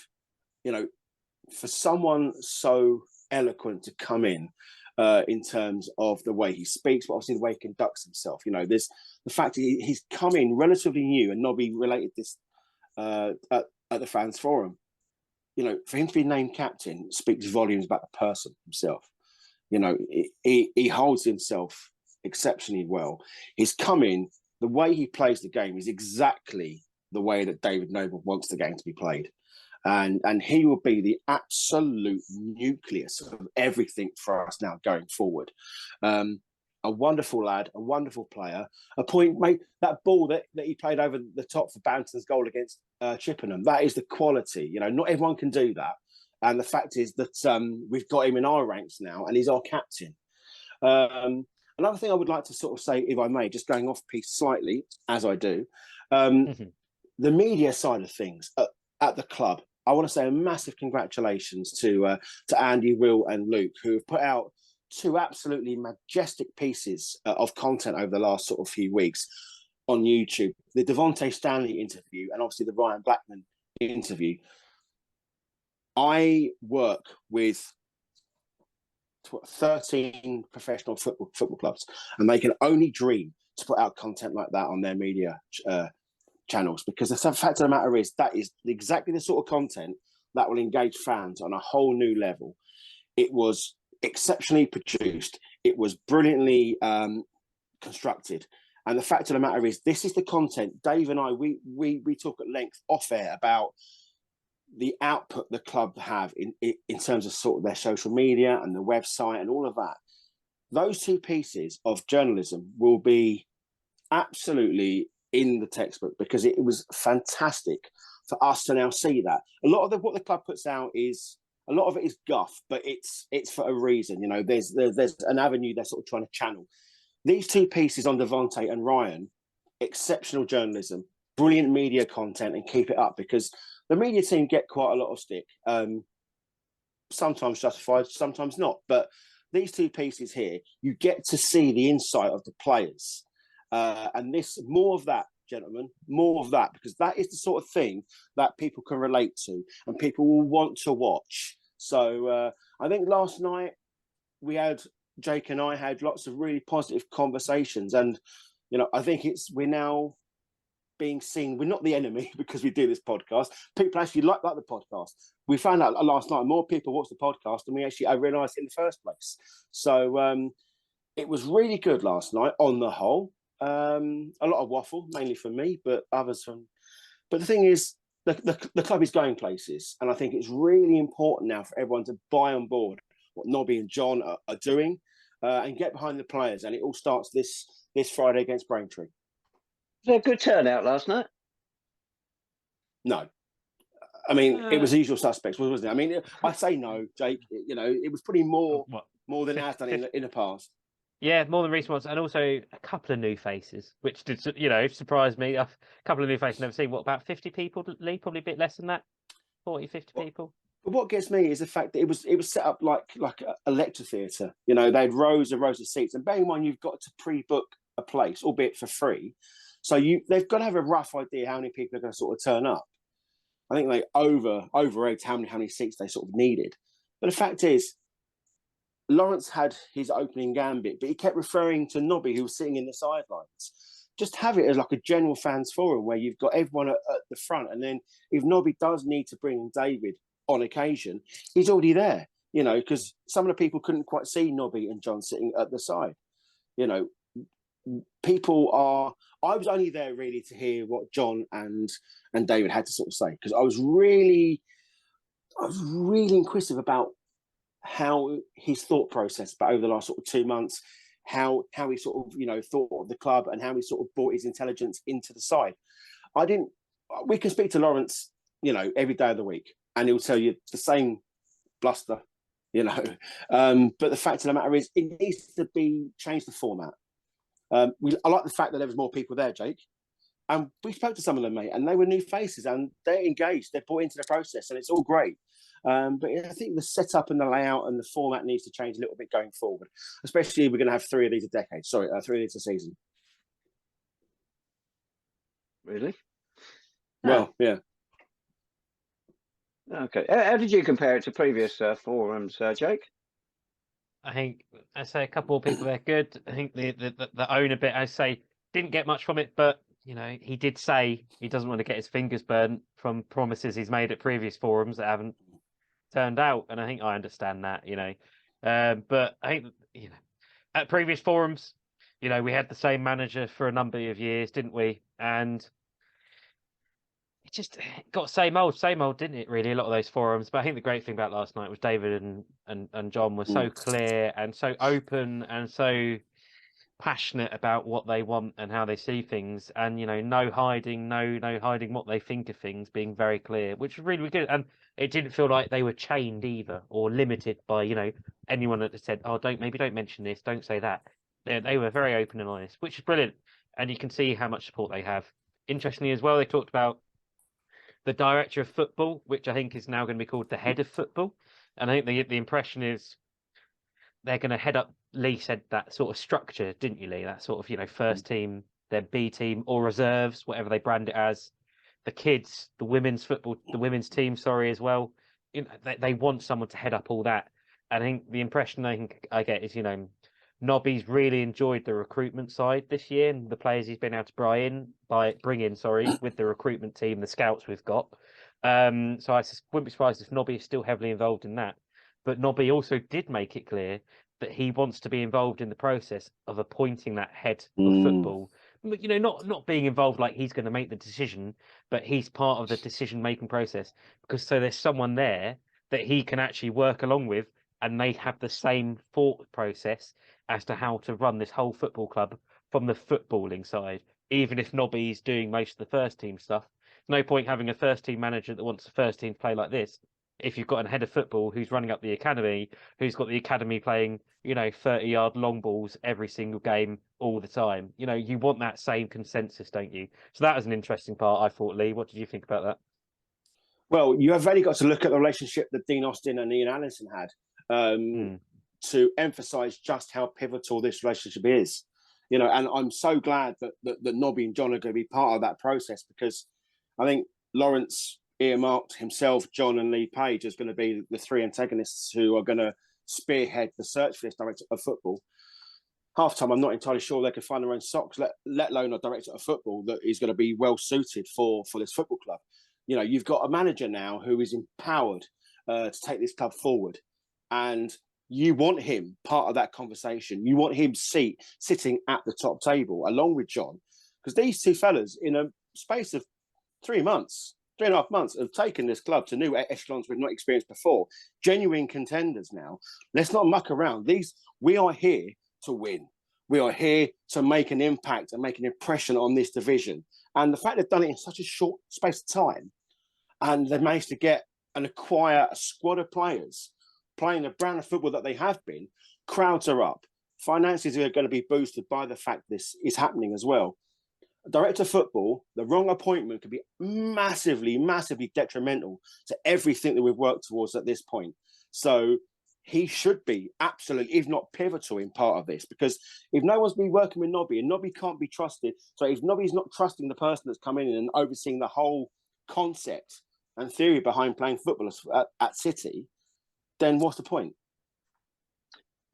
for someone so eloquent to come in terms of the way he speaks, but obviously the way he conducts himself. There's the fact that he's come in relatively new, and Nobby related this at the fans forum. For him to be named captain speaks volumes about the person himself. He holds himself exceptionally well. He's come in, the way he plays the game is exactly the way that David Noble wants the game to be played. and he will be the absolute nucleus of everything for us now going forward. A wonderful lad, a wonderful player. A point, mate, that ball that he played over the top for Banton's goal against Chippenham, that is the quality. You know, not everyone can do that. And the fact is that we've got him in our ranks now, and he's our captain. Another thing I would like to sort of say, if I may, just going off piece slightly, as I do, the media side of things at the club. I want to say a massive congratulations to Andy, Will, and Luke, who have put out 2 absolutely majestic pieces of content over the last sort of few weeks on YouTube. The Devontae Stanley interview and obviously the Ryan Blackman interview. I work with 13 professional football clubs, and they can only dream to put out content like that on their media channels, because the fact of the matter is that is exactly the sort of content that will engage fans on a whole new level. It was exceptionally produced. It was brilliantly constructed. And the fact of the matter is, this is the content. Dave and I, we talk at length off air about the output the club have in terms of sort of their social media and the website and all of that. Those 2 pieces of journalism will be absolutely in the textbook, because it was fantastic for us to now see that. A lot of what the club puts out is, a lot of it is guff, but it's for a reason. You know, there's an avenue they're sort of trying to channel. These 2 pieces on Devontae and Ryan, exceptional journalism, brilliant media content, and keep it up, because the media team get quite a lot of stick. Sometimes justified, sometimes not. But these 2 pieces here, you get to see the insight of the players. And this, more of that, gentlemen, more of that, because that is the sort of thing that people can relate to and people will want to watch. So I think last night Jake and I had lots of really positive conversations, and you know, I think we're now being seen. We're not the enemy because we do this podcast. People actually like the podcast. We found out last night more people watch the podcast than I realised in the first place. So it was really good last night on the whole. A lot of waffle, mainly from me, but others from. But the thing is, the club is going places, and I think it's really important now for everyone to buy on board what Nobby and John are doing, and get behind the players. And it all starts this Friday against Braintree. Was there a good turnout last night? No. I mean, it was the usual suspects, wasn't it? I mean, I say no, Jake. You know, it was probably more than it has done in the past. Yeah, more than recent ones, and also a couple of new faces, which did, you know, surprise me. A couple of new faces I've never seen. What, about 50 people, Lee? Probably a bit less than that. 40, 50 people. But what gets me is the fact that it was set up like a lecture theatre. You know, they had rows and rows of seats, and bear in mind you've got to pre-book a place, albeit for free. So they've got to have a rough idea how many people are going to sort of turn up. I think they over-egged how many seats they sort of needed. But the fact is, Lawrence had his opening gambit, but he kept referring to Nobby, who was sitting in the sidelines. Just have it as like a general fans forum where you've got everyone at the front, and then if Nobby does need to bring David on occasion, he's already there. You know, because some of the people couldn't quite see Nobby and John sitting at the side. You know, I was only there really to hear what John and David had to sort of say, because I was really inquisitive about how his thought process, but over the last sort of 2 months, how he sort of, you know, thought of the club and how he sort of brought his intelligence into the side. We can speak to Lawrence, you know, every day of the week, and he'll tell you the same bluster, you know. But the fact of the matter is, it needs to be changed the format. I like the fact that there was more people there, Jake. And we spoke to some of them, mate, and they were new faces, and they're engaged. They're brought into the process, and it's all great. But I think the setup and the layout and the format needs to change a little bit going forward, especially if we're going to have 3 of these a decade. Sorry, 3 of these a season. Really? Well, yeah. Okay. How did you compare it to previous forums, Jake? I think I say a couple of people there good. I think the owner bit, I say, didn't get much from it, but you know, he did say he doesn't want to get his fingers burnt from promises he's made at previous forums that haven't turned out, and I think I understand that, you know. But I think, you know, at previous forums, you know, we had the same manager for a number of years, didn't we? And just got same old, didn't it? Really, a lot of those forums. But I think the great thing about last night was David and John were so clear and so open and so passionate about what they want and how they see things, and no hiding, no hiding what they think of things, being very clear, which was really good. And it didn't feel like they were chained either or limited by anyone that said, oh, don't mention this, don't say that. They were very open and honest, which is brilliant, and you can see how much support they have. Interestingly as well, they talked about the director of football, which I think is now going to be called the head of football, and I think the impression is they're going to head up. Lee said that sort of structure, didn't you, Lee? That sort of, first team, their B team or reserves, whatever they brand it as. The kids, the women's football, the women's team, as well. They want someone to head up all that. I think the impression I get is, Nobby's really enjoyed the recruitment side this year and the players he's been able to bring in, with the recruitment team, the scouts we've got. So I wouldn't be surprised if Nobby is still heavily involved in that. But Nobby also did make it clear that he wants to be involved in the process of appointing that head of football. Not being involved like he's going to make the decision, but he's part of the decision-making process, because so there's someone there that he can actually work along with, and they have the same thought process as to how to run this whole football club from the footballing side. Even if Nobby's doing most of the first team stuff, no point having a first team manager that wants the first team to play like this if you've got a head of football who's running up the academy, who's got the academy playing 30-yard long balls every single game all the time. You want that same consensus, don't you? So that was an interesting part, I thought. Lee, what did you think about that? Well, you have really got to look at the relationship that Dean Austin and Ian Allison had to emphasise just how pivotal this relationship is. And I'm so glad that Nobby and John are going to be part of that process, because I think Lawrence earmarked himself, John and Lee Page as going to be the three antagonists who are going to spearhead the search for this director of football. Half time, I'm not entirely sure they could find their own socks, let alone a director of football that is going to be well suited for this football club. You've got a manager now who is empowered to take this club forward, and you want him part of that conversation. You want him sitting at the top table along with John, because these two fellas, in a space of 3.5 months, have taken this club to new echelons we've not experienced before. Genuine contenders now. Let's not muck around. We are here to win. We are here to make an impact and make an impression on this division. And the fact they've done it in such a short space of time, and they've managed to get and acquire a squad of players playing the brand of football that they have been, crowds are up. Finances are going to be boosted by the fact this is happening as well. Director of football, the wrong appointment could be massively, massively detrimental to everything that we've worked towards at this point. So he should be absolutely, if not pivotal, in part of this, because if no one's been working with Nobby and Nobby can't be trusted, so if Nobby's not trusting the person that's come in and overseeing the whole concept and theory behind playing football at City, then what's the point?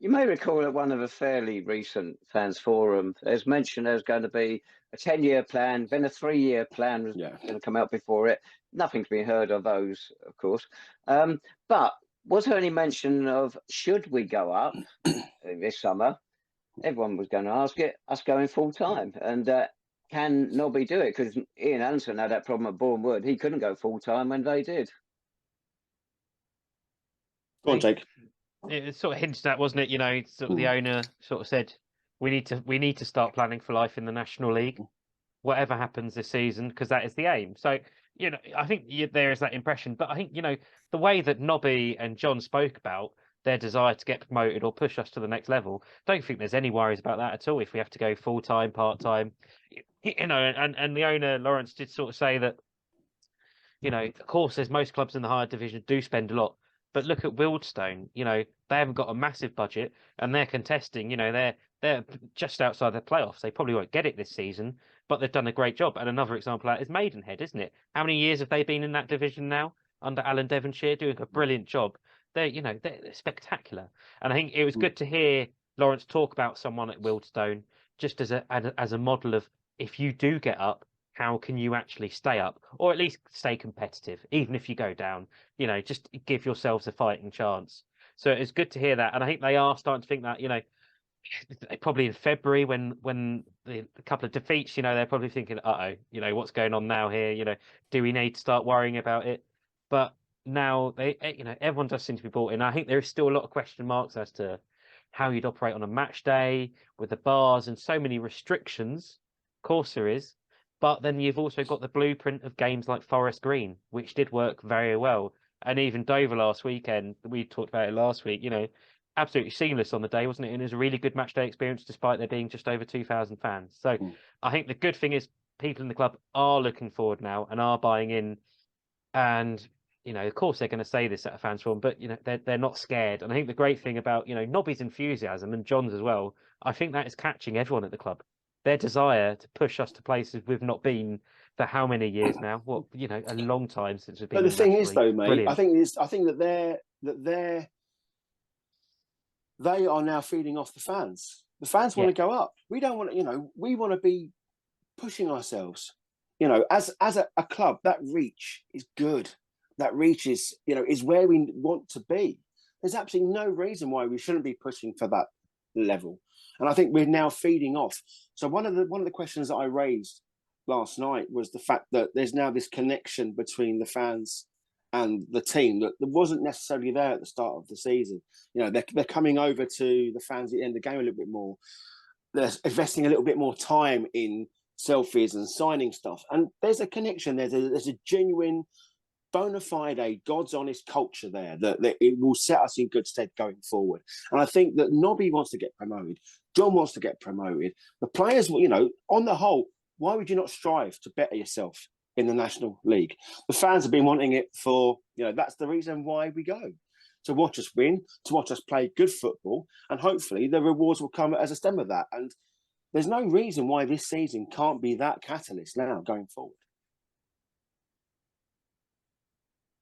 You may recall at one of the fairly recent fans forum, there's mentioned there's going to be a 10-year plan, then a 3-year plan was going to come out before it. Nothing's been heard of those, of course. But was there any mention of, should we go up this summer? Everyone was going to ask it, us going full time. And can Nobby do it? Because Ian Allison had that problem at Bournemouth. He couldn't go full time when they did. Go on, Jake. It sort of hinted at, wasn't it? Sort of the owner sort of said, we need to start planning for life in the National League, whatever happens this season, because that is the aim. So, I think there is that impression. But I think, the way that Nobby and John spoke about their desire to get promoted or push us to the next level, don't think there's any worries about that at all. If we have to go full time, part time, and the owner Lawrence did sort of say that, of course, as most clubs in the higher division do spend a lot. But look at Wildstone. They haven't got a massive budget, and they're contesting. They're just outside the playoffs. They probably won't get it this season, but they've done a great job. And another example of that is Maidenhead, isn't it? How many years have they been in that division now under Alan Devonshire, doing a brilliant job? They're spectacular. And I think it was good to hear Lawrence talk about someone at Wildstone just as a model of, if you do get up, how can you actually stay up, or at least stay competitive, even if you go down? Just give yourselves a fighting chance. So it's good to hear that, and I think they are starting to think that probably in February when a couple of defeats, they're probably thinking, what's going on now here? Do we need to start worrying about it? But now everyone does seem to be bought in. I think there is still a lot of question marks as to how you'd operate on a match day with the bars and so many restrictions. Of course there is. But then you've also got the blueprint of games like Forest Green, which did work very well. And even Dover last weekend, we talked about it last week, absolutely seamless on the day, wasn't it? And it was a really good match day experience, despite there being just over 2,000 fans. So I think the good thing is people in the club are looking forward now and are buying in. And, of course they're going to say this at a fans forum, but, they're not scared. And I think the great thing about, Nobby's enthusiasm and John's as well, I think that is catching everyone at the club. Their desire to push us to places we've not been for how many years now? Well, a long time since we've been. But the thing is, though, mate, brilliant. I think that they are now feeding off the fans. The fans want to go up. We don't want to, we want to be pushing ourselves. As a club, that reach is good. That reach is where we want to be. There's absolutely no reason why we shouldn't be pushing for that level. And I think we're now feeding off. So one of the questions that I raised last night was the fact that there's now this connection between the fans and the team that wasn't necessarily there at the start of the season. They're coming over to the fans at the end of the game a little bit more. They're investing a little bit more time in selfies and signing stuff. And there's a connection. There's a genuine, bona fide, God's honest culture there that it will set us in good stead going forward. And I think that Nobby wants to get promoted. John wants to get promoted. The players, on the whole, why would you not strive to better yourself in the National League? The fans have been wanting it for, that's the reason why we go. To watch us win, to watch us play good football, and hopefully the rewards will come as a stem of that. And there's no reason why this season can't be that catalyst now going forward.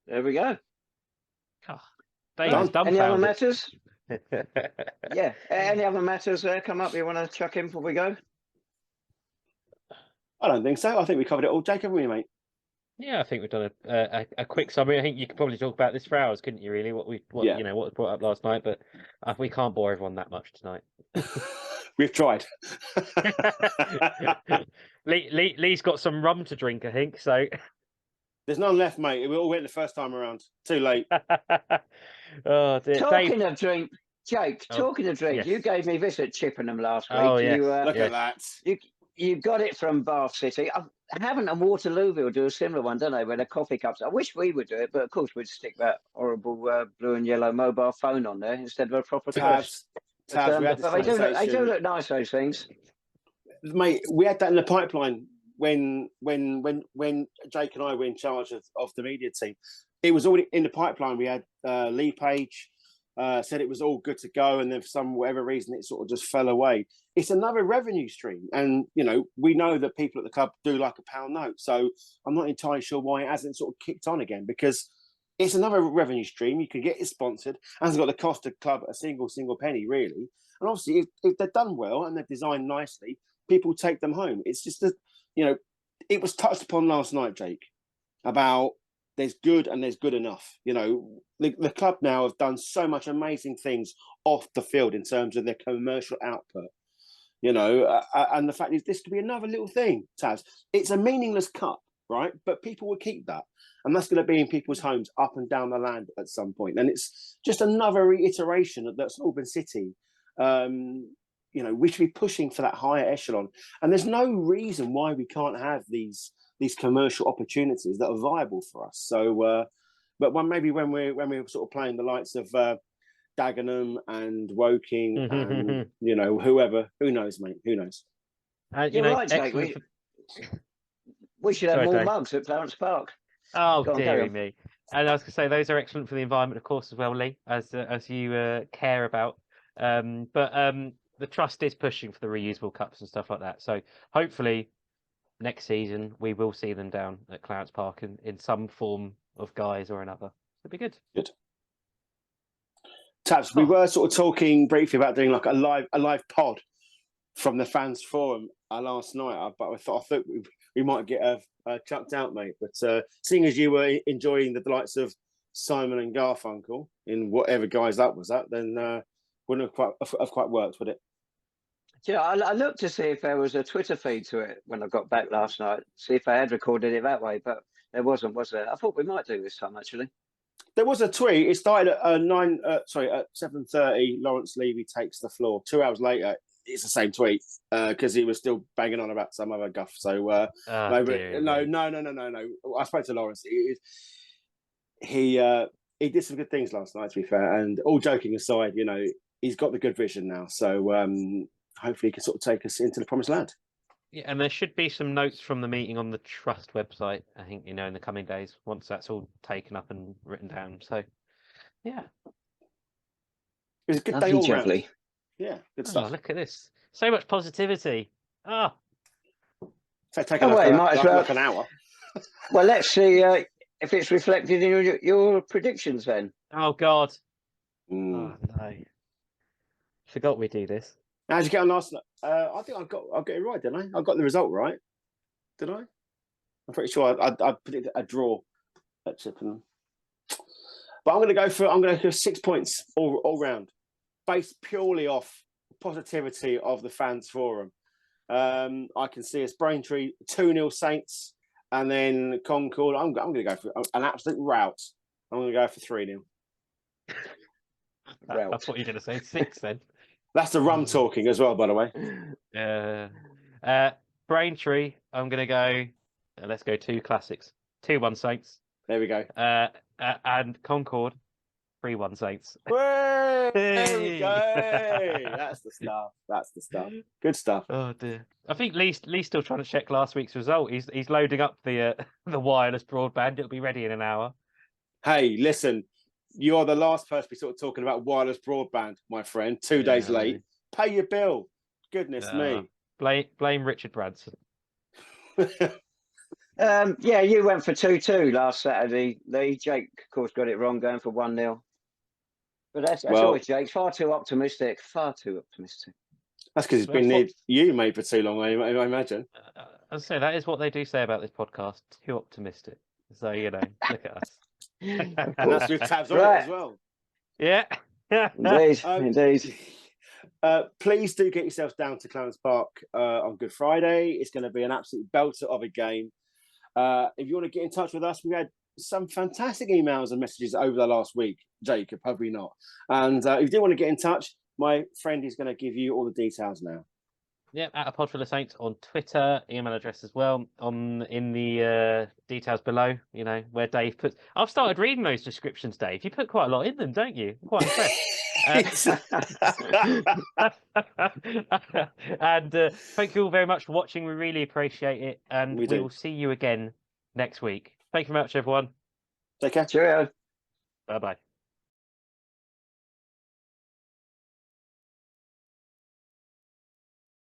There we go. Oh, David's Any other dumbfounded. matters? Yeah. Any other matters there come up you want to chuck in before we go? I don't think so. I think we covered it all. Jake, haven't we, mate? Yeah, I think we've done a quick summary. I think you could probably talk about this for hours, couldn't you? Really, what was brought up last night, but we can't bore everyone that much tonight. We've tried. Lee's got some rum to drink, I think. So there's none left, mate. We all went the first time around. Too late. Oh dear. Talking of drink, Jake. Oh, Talking of drink, yes. you gave me this at Chippenham last week. Oh, yes. Look at that. You got it from Bath City. Haven't and Waterlooville do a similar one, don't they? Where the coffee cups. I wish we would do it, but of course we'd stick that horrible blue and yellow mobile phone on there instead of a proper glass. Tabs, But they do look nice, those things. Mate, we had that in the pipeline when Jake and I were in charge of the media team. It was already in the pipeline. We had Lee Page said it was all good to go, and then for whatever reason it sort of just fell away. It's another revenue stream, and we know that people at the club do like a pound note. So I'm not entirely sure why it hasn't sort of kicked on again, because it's another revenue stream. You can get it sponsored, and it's got the cost of the club a single penny really. And obviously, if they're done well and they're designed nicely, people take them home. It's just it was touched upon last night, Jake, about there's good and there's good enough. The club now have done so much amazing things off the field in terms of their commercial output. And the fact is, this could be another little thing, Taz. It's a meaningless cup, right? But people will keep that. And that's going to be in people's homes up and down the land at some point. And it's just another reiteration that Albans City, we should be pushing for that higher echelon. And there's no reason why we can't have these commercial opportunities that are viable for us. So, but maybe when we're sort of playing the likes of Dagenham and Woking and whoever, who knows, mate? Who knows? You're right, Jake. We should have more mugs at Clarence Park. Oh, dearie me! And I was going to say those are excellent for the environment, of course, as well, Lee, as you care about. But the trust is pushing for the reusable cups and stuff like that. So hopefully next season we will see them down at Clarence Park in some form of guise or another. It'd be good. Good. Tabs, we were sort of talking briefly about doing like a live pod from the fans forum last night, but I thought we might get chucked out, mate. But seeing as you were enjoying the delights of Simon and Garfunkel in whatever guise that was at, then wouldn't have quite worked, would it? Yeah, I looked to see if there was a Twitter feed to it when I got back last night. See if they had recorded it that way, but there wasn't, was there? I thought we might do this time actually. There was a tweet. It started at 7:30. Lawrence Levy takes the floor. 2 hours later, it's the same tweet because he was still banging on about some other guff. So no. I spoke to Lawrence. He did some good things last night, to be fair. And all joking aside, he's got the good vision now. So hopefully he can sort of take us into the promised land. Yeah, and there should be some notes from the meeting on the Trust website, I think, in the coming days, once that's all taken up and written down. So, yeah. It was a good day all round. Yeah, good stuff. Oh, look at this. So much positivity. So taking like an hour. Well, let's see if it's reflected in your predictions then. Oh, God. Oh, no. Forgot we do this. How'd you get on last night? I think I got it right, didn't I? I got the result right. Did I? I'm pretty sure I predicted a draw at Chippenham. But I'm going to go 6 points all round, based purely off positivity of the fans forum. I can see us Braintree 2-0 Saints, and then Concord. I'm going to go for an absolute rout. I'm going to go for 3-0. I thought you were going to say 6 then. That's the rum talking as well, by the way. Braintree, I'm going to go, let's go 2 classics. 2-1 Saints. There we go. And Concord, 3-1 Saints. There we go. That's the stuff. Good stuff. Oh, dear. I think Lee's still trying to check last week's result. He's loading up the wireless broadband. It'll be ready in an hour. Hey, listen. You're the last person to be sort of talking about wireless broadband, my friend. 2 days late. Pay your bill. Goodness me. Blame Richard Branson. Yeah, you went for 2-2 last Saturday. Lee, Jake, of course, got it wrong, going for 1-0. But that's always Jake. Far too optimistic. Far too optimistic. That's because he's been near you, mate, for too long, I imagine. I'd say that is what they do say about this podcast. Too optimistic. So, look at us. That's with tabs on it as well. Yeah. Indeed. Please do get yourselves down to Clarence Park on Good Friday. It's going to be an absolute belter of a game. If you want to get in touch with us, we had some fantastic emails and messages over the last week. Jacob, hopefully not. And if you do want to get in touch, my friend is going to give you all the details now. Yeah, at Podful of Saints on Twitter, email address as well in the details below. Where Dave puts. I've started reading those descriptions, Dave. You put quite a lot in them, don't you? I'm quite impressed. And thank you all very much for watching. We really appreciate it, and we will see you again next week. Thank you very much, everyone. Take care. Cheerio. Bye bye.